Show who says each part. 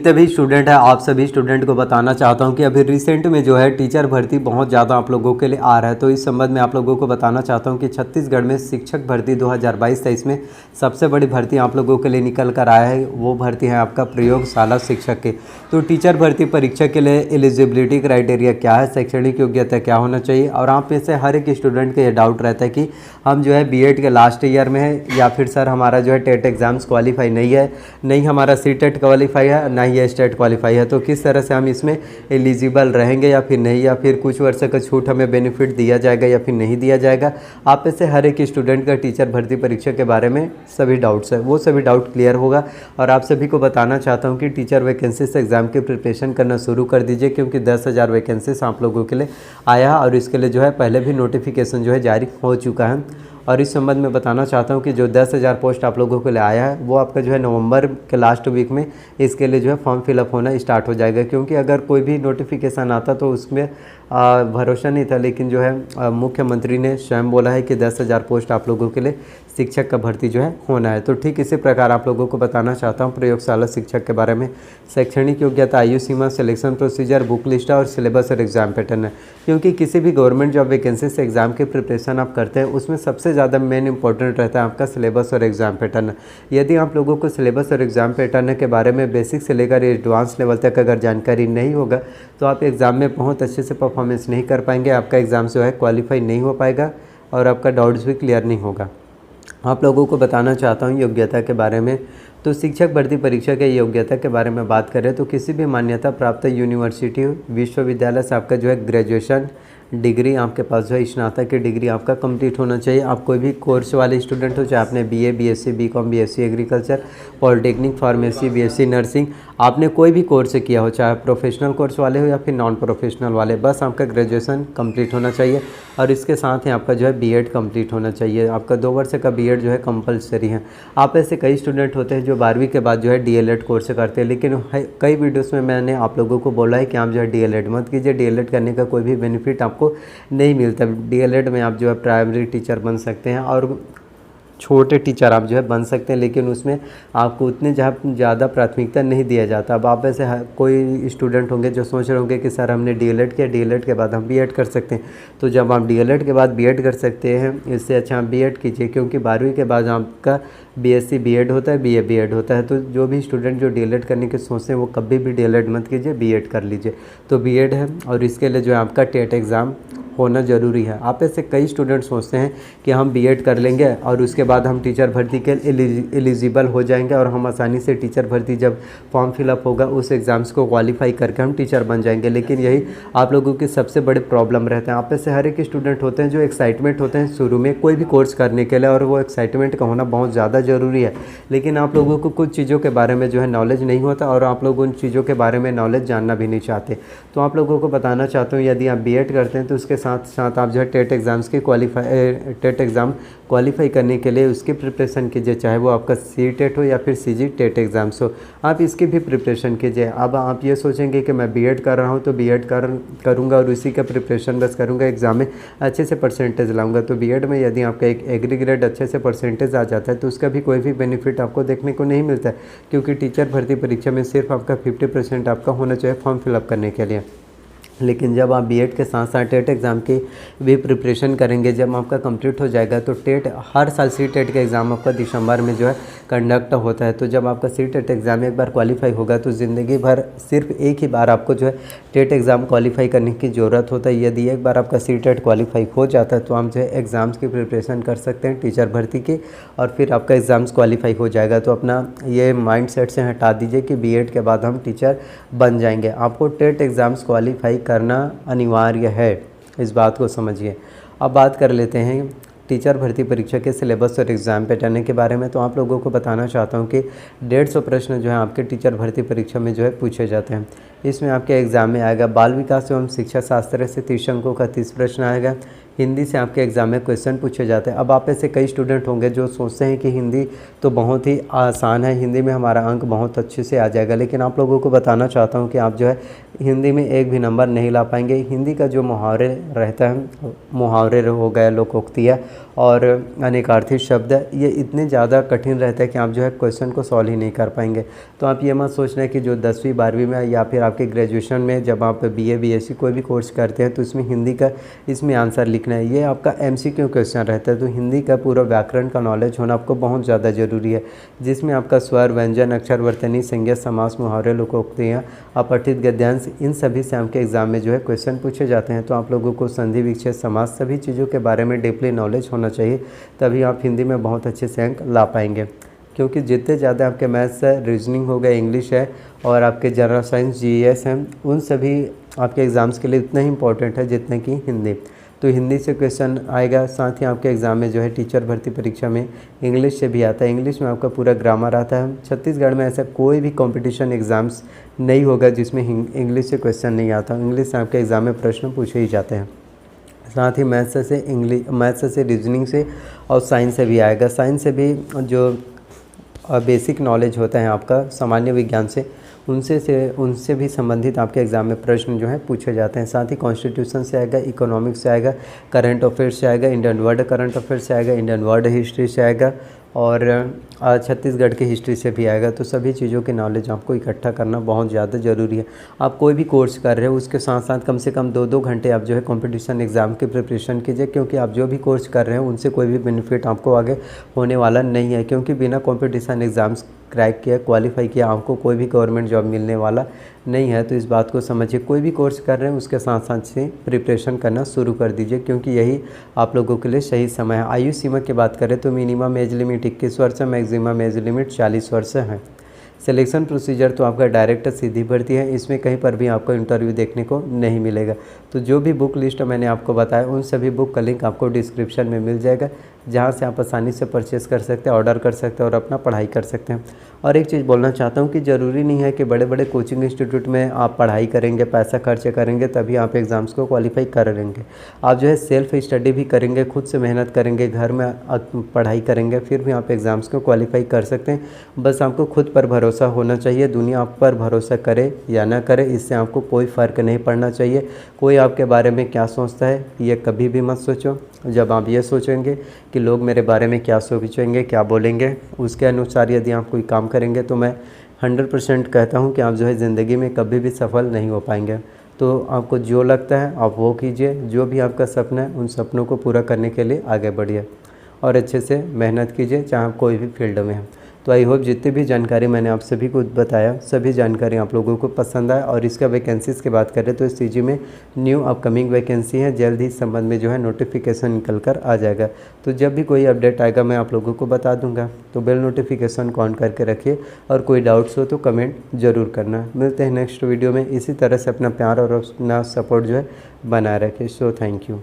Speaker 1: तभी स्टूडेंट है, आप सभी स्टूडेंट को बताना चाहता हूं कि अभी रिसेंट में जो है टीचर भर्ती बहुत ज़्यादा आप लोगों के लिए आ रहा है। तो इस संबंध में आप लोगों को बताना चाहता हूं कि छत्तीसगढ़ में शिक्षक भर्ती 2022-23 में सबसे बड़ी भर्ती आप लोगों के लिए निकल कर आया है। वो भर्ती है आपका प्रयोगशाला शिक्षक की। तो टीचर भर्ती परीक्षा के लिए एलिजिबिलिटी क्राइटेरिया क्या है, शैक्षणिक योग्यता क्या होना चाहिए, और आप में से हर एक स्टूडेंट का ये डाउट रहता है कि हम जो है बीएड के लास्ट ईयर में है या फिर सर हमारा जो है टेट एग्ज़ाम्स क्वालिफाई नहीं है, नहीं हमारा सीटेट क्वालिफाई है, ना ही स्टेट क्वालिफाई है, तो किस तरह से हम इसमें एलिजिबल रहेंगे या फिर नहीं, या फिर कुछ वर्ष का छूट हमें बेनिफिट दिया जाएगा या फिर नहीं दिया जाएगा। आप में से हर एक स्टूडेंट का टीचर भर्ती परीक्षा के बारे में सभी डाउट्स है, वो सभी डाउट क्लियर होगा। और आप सभी को बताना चाहता हूँ कि टीचर वैकेंसी से एग्ज़ाम की प्रिपरेशन करना शुरू कर दीजिए, क्योंकि 10,000 वैकेंसीज आप लोगों के लिए आया और इसके लिए जो है पहले भी नोटिफिकेशन जो है जारी हो चुका है। और इस संबंध में बताना चाहता हूं कि जो 10,000 पोस्ट आप लोगों के लिए आया है वो आपका जो है नवंबर के लास्ट वीक में इसके लिए जो है फॉर्म फिलअप होना स्टार्ट हो जाएगा। क्योंकि अगर कोई भी नोटिफिकेशन आता तो उसमें भरोसा नहीं था, लेकिन जो है मुख्यमंत्री ने स्वयं बोला है कि 10,000 पोस्ट आप लोगों के लिए शिक्षक का भर्ती जो है होना है। तो ठीक इसी प्रकार आप लोगों को बताना चाहता हूँ प्रयोगशाला शिक्षक के बारे में। शैक्षणिक योग्यता, आयु सीमा, सिलेक्शन प्रोसीजर, बुक लिस्ट और सिलेबस और एग्जाम पैटर्न है। क्योंकि किसी भी गवर्नमेंट जॉब वैकेंसी से एग्जाम की प्रिपरेशन आप करते हैं उसमें सबसे ज़्यादा मेन इंपॉर्टेंट रहता है आपका सिलेबस और एग्जाम पैटर्न। यदि आप लोगों को सिलेबस और एग्जाम पैटर्न के बारे में बेसिक से लेकर एडवांस लेवल तक अगर जानकारी नहीं होगा तो आप एग्ज़ाम में बहुत अच्छे से परफॉर्मेंस नहीं कर पाएंगे, आपका एग्ज़ाम जो है क्वालिफाई नहीं हो पाएगा और आपका डाउट्स भी क्लियर नहीं होगा। आप लोगों को बताना चाहता हूँ योग्यता के बारे में। तो शिक्षक भर्ती परीक्षा के योग्यता के बारे में बात करें तो किसी भी मान्यता प्राप्त यूनिवर्सिटी विश्वविद्यालय से आपका जो है ग्रेजुएशन डिग्री आपके पास जो है स्नातक की डिग्री आपका कंप्लीट होना चाहिए। आप कोई भी कोर्स वाले स्टूडेंट हो, चाहे आपने BA, BSc, BCom, BSc agriculture, polytechnic, pharmacy, BSc nursing, आपने कोई भी कोर्स किया हो, चाहे प्रोफेशनल कोर्स वाले हो या फिर नॉन प्रोफेशनल वाले, बस आपका ग्रेजुएशन कंप्लीट होना चाहिए और इसके साथ ही आपका जो है बीएड कंप्लीट होना चाहिए। आपका 2 वर्ष का बीएड जो है कंपलसरी है। आप ऐसे कई स्टूडेंट होते हैं जो 12वीं के बाद जो है डीएलएड कोर्स करते हैं, लेकिन कई वीडियोस में मैंने आप लोगों को बोला है कि आप जो है डीएलएड मत कीजिए। डीएलएड करने का कोई भी बेनिफिट आपको नहीं मिलता। डीएलएड में आप जो है प्राइमरी टीचर बन सकते हैं और छोटे टीचर आप जो है बन सकते हैं, लेकिन उसमें आपको उतने ज़्यादा प्राथमिकता नहीं दिया जाता। अब आप ऐसे कोई स्टूडेंट होंगे जो सोच रहे होंगे कि सर हमने डीएलएड किया, डीएलएड के बाद हम बीएड कर सकते हैं। तो जब आप डीएलएड के बाद बीएड कर सकते हैं, इससे अच्छा आप बीएड कीजिए, क्योंकि 12वीं के बाद आपका बीएससी बीएड होता है, बीए बीएड होता है। तो जो भी स्टूडेंट जो डीएलएड करने की सोचते हैं वो कभी भी डीएलएड मत कीजिए, बीएड कर लीजिए। तो बीएड है और इसके लिए जो है आपका टेट एग्ज़ाम होना ज़रूरी है। आप ऐसे कई स्टूडेंट सोचते हैं कि हम बीएड कर लेंगे और उसके बाद हम टीचर भर्ती के एलिजिबल हो जाएंगे और हम आसानी से टीचर भर्ती जब फॉर्म फिलअप होगा उस एग्ज़ाम्स को क्वालिफाई करके हम टीचर बन जाएंगे। लेकिन यही आप लोगों की सबसे बड़े प्रॉब्लम रहते हैं। आप ऐसे हर एक स्टूडेंट होते हैं जो एक्साइटमेंट होते हैं शुरू में कोई भी कोर्स करने के लिए, और वो एक्साइटमेंट का होना बहुत ज़्यादा ज़रूरी है। लेकिन आप लोगों को कुछ चीज़ों के बारे में जो है नॉलेज नहीं होता और आप लोग उन चीज़ों के बारे में नॉलेज जानना भी नहीं चाहते। तो आप लोगों को बताना चाहता हूँ यदि आप बीएड करते हैं तो उसके साथ साथ आप जो है टेट एग्ज़ाम्स की टेट एग्ज़ाम क्वालिफाई करने के लिए उसकी प्रिपरेशन कीजिए, चाहे वो आपका सीटेट हो या फिर सीजी टेट एग्ज़ाम्स हो, आप इसकी भी प्रिपरेशन कीजिए। अब आप ये सोचेंगे कि मैं बीएड कर रहा हूँ तो बीएड करूँगा और उसी का प्रिपरेशन बस करूँगा, एग्ज़ाम में अच्छे से परसेंटेज लाऊंगा। तो बीएड में यदि आपका एक एग्री ग्रेड अच्छे से परसेंटेज आ जाता है तो उसका भी कोई भी बेनिफिट आपको देखने को नहीं मिलता है, क्योंकि टीचर भर्ती परीक्षा में सिर्फ आपका 50% आपका होना चाहिए फॉर्म फिलअप करने के लिए। लेकिन जब आप बीएड के साथ साथ टेट एग्ज़ाम की भी प्रिपरेशन करेंगे, जब आपका कंप्लीट हो जाएगा तो टेट हर साल सीटेट का एग्ज़ाम आपका दिसंबर में जो है कंडक्ट होता है। तो जब आपका सीटेट एग्ज़ाम एक बार क्वालिफाई होगा तो ज़िंदगी भर सिर्फ एक ही बार आपको जो है टेट एग्ज़ाम क्वालिफाई करने की ज़रूरत होता है। यदि एक बार आपका सीटेट क्वालिफाई हो जाता है तो आप जो है एग्ज़ाम्स की प्रिपरेशन कर सकते हैं टीचर भर्ती की, और फिर आपका एग्ज़ाम्स क्वालिफाई हो जाएगा। तो अपना ये माइंड सेट से हटा दीजिए कि बीएड के बाद हम टीचर बन जाएंगे। आपको टेट एग्ज़ाम्स क्वालिफाई करना अनिवार्य है, इस बात को समझिए। अब बात कर लेते हैं टीचर भर्ती परीक्षा के सिलेबस और एग्ज़ाम पैटर्न के बारे में। तो आप लोगों को बताना चाहता हूं कि 150 प्रश्न जो है आपके टीचर भर्ती परीक्षा में जो है पूछे जाते हैं। इसमें आपके एग्ज़ाम में आएगा बाल विकास एवं शिक्षा शास्त्र से 30 अंकों का 30 प्रश्न आएगा। हिंदी से आपके एग्ज़ाम में क्वेश्चन पूछे जाते हैं। अब आप ऐसे कई स्टूडेंट होंगे जो सोचते हैं कि हिंदी तो बहुत ही आसान है, हिंदी में हमारा अंक बहुत अच्छे से आ जाएगा, लेकिन आप लोगों को बताना चाहता हूं कि आप जो है हिंदी में एक भी नंबर नहीं ला पाएंगे। हिंदी का जो मुहावरे रहता है, मुहावरे हो गए, लोकोक्तियाँ और अनेकार्थी शब्द, ये इतने ज़्यादा कठिन रहता है कि आप जो है क्वेश्चन को सॉल्व ही नहीं कर पाएंगे। तो आप ये मत सोचना कि जो 10वीं 12वीं में या फिर आपके ग्रेजुएशन में जब आप BA BSc कोई भी कोर्स करते हैं तो इसमें हिंदी का इसमें आंसर लिखना है, ये आपका MCQ क्वेश्चन रहता है। तो हिंदी का पूरा व्याकरण का नॉलेज होना आपको बहुत ज़्यादा ज़रूरी है, जिसमें आपका स्वर, व्यंजन, अक्षर, वर्तनी, संज्ञा, समास, मुहावरे, लोकोक्तियाँ, अपठित गद्यांश, इन सभी से आपके एग्ज़ाम में जो है क्वेश्चन पूछे जाते हैं। तो आप लोगों को संधि, विच्छेद, समास सभी चीज़ों के बारे में डीपली नॉलेज होना चाहिए, तभी आप हिंदी में बहुत अच्छे से अंक ला पाएंगे। क्योंकि जितने ज़्यादा आपके मैथ्स है, रीजनिंग हो गया, इंग्लिश है और आपके जनरल साइंस, GS हैं, उन सभी आपके एग्ज़ाम्स के लिए उतना ही इंपॉर्टेंट है जितने कि हिंदी। तो हिंदी से क्वेश्चन आएगा, साथ ही आपके एग्ज़ाम में जो है टीचर भर्ती परीक्षा में इंग्लिश से भी आता है। इंग्लिश में आपका पूरा ग्रामर आता है। छत्तीसगढ़ में ऐसा कोई भी कंपटीशन एग्ज़ाम्स नहीं होगा जिसमें इंग्लिश से क्वेश्चन नहीं आता। इंग्लिश से आपके एग्ज़ाम में प्रश्न पूछे ही जाते हैं। साथ ही मैथ्स से, रीजनिंग से और साइंस से भी आएगा। साइंस से भी जो बेसिक नॉलेज होता है आपका सामान्य विज्ञान से, उनसे भी संबंधित आपके एग्ज़ाम में प्रश्न जो है पूछे जाते हैं। साथ ही कॉन्स्टिट्यूशन से आएगा, इकोनॉमिक्स से आएगा, करंट अफेयर्स से आएगा, इंडियन वर्ल्ड करंट अफेयर्स से आएगा, इंडियन वर्ल्ड हिस्ट्री से आएगा और छत्तीसगढ़ की हिस्ट्री से भी आएगा। तो सभी चीज़ों की नॉलेज आपको इकट्ठा करना बहुत ज़्यादा ज़रूरी है। आप कोई भी कोर्स कर रहे हो उसके साथ साथ कम से कम 2-2 घंटे आप जो है कंपटीशन एग्ज़ाम की प्रिपरेशन कीजिए, क्योंकि आप जो भी कोर्स कर रहे हैं उनसे कोई भी बेनिफिट आपको आगे होने वाला नहीं है। क्योंकि बिना कंपटीशन एग्ज़ाम्स क्रैक किया, क्वालिफाई किया, आपको कोई भी गवर्नमेंट जॉब मिलने वाला नहीं है। तो इस बात को समझिए, कोई भी कोर्स कर रहे हैं उसके साथ साथ से प्रिपरेशन करना शुरू कर दीजिए, क्योंकि यही आप लोगों के लिए सही समय है। आयु सीमा की बात करें तो मिनिमम एज लिमिट 21 वर्ष है, मैक्सिमम एज लिमिट 40 वर्ष है। सिलेक्शन प्रोसीजर तो आपका डायरेक्ट सीधी भर्ती है, इसमें कहीं पर भी आपको इंटरव्यू देखने को नहीं मिलेगा। तो जो भी बुक लिस्ट मैंने आपको बताया उन सभी बुक का लिंक आपको डिस्क्रिप्शन में मिल जाएगा, जहां से आप आसानी से परचेस कर सकते हैं, ऑर्डर कर सकते हैं और अपना पढ़ाई कर सकते हैं। और एक चीज़ बोलना चाहता हूं कि ज़रूरी नहीं है कि बड़े बड़े कोचिंग इंस्टीट्यूट में आप पढ़ाई करेंगे, पैसा खर्च करेंगे तभी आप एग्ज़ाम्स को क्वालिफाई कर लेंगे। आप जो है सेल्फ स्टडी भी करेंगे, खुद से मेहनत करेंगे, घर में पढ़ाई करेंगे, फिर भी आप एग्ज़ाम्स को क्वालिफाई कर सकते हैं। बस आपको खुद पर भरोसा होना चाहिए। दुनिया आप पर भरोसा करे या ना करे, इससे आपको कोई फ़र्क नहीं पड़ना चाहिए। कोई आपके बारे में क्या सोचता है ये कभी भी मत सोचो। जब आप ये सोचेंगे कि लोग मेरे बारे में क्या सोचेंगे, क्या बोलेंगे, उसके अनुसार यदि आप कोई काम करेंगे तो मैं 100% कहता हूँ कि आप जो है ज़िंदगी में कभी भी सफल नहीं हो पाएंगे। तो आपको जो लगता है आप वो कीजिए, जो भी आपका सपना है उन सपनों को पूरा करने के लिए आगे बढ़िए और अच्छे से मेहनत कीजिए, चाहे आप कोई भी फील्ड में हैं। तो आई होप जितनी भी जानकारी मैंने आप सभी को बताया, सभी जानकारी आप लोगों को पसंद आए। और इसका वैकेंसीज़ की बात करें तो इस CG में न्यू अपकमिंग वैकेंसी है, जल्द ही इस संबंध में जो है नोटिफिकेशन निकल कर आ जाएगा। तो जब भी कोई अपडेट आएगा मैं आप लोगों को बता दूंगा। तो बेल नोटिफिकेशन को ऑन करके रखिए और कोई डाउट्स हो तो कमेंट ज़रूर करना। मिलते हैं नेक्स्ट वीडियो में। इसी तरह से अपना प्यार और अपना सपोर्ट जो है बनाए रखिए। So thank you.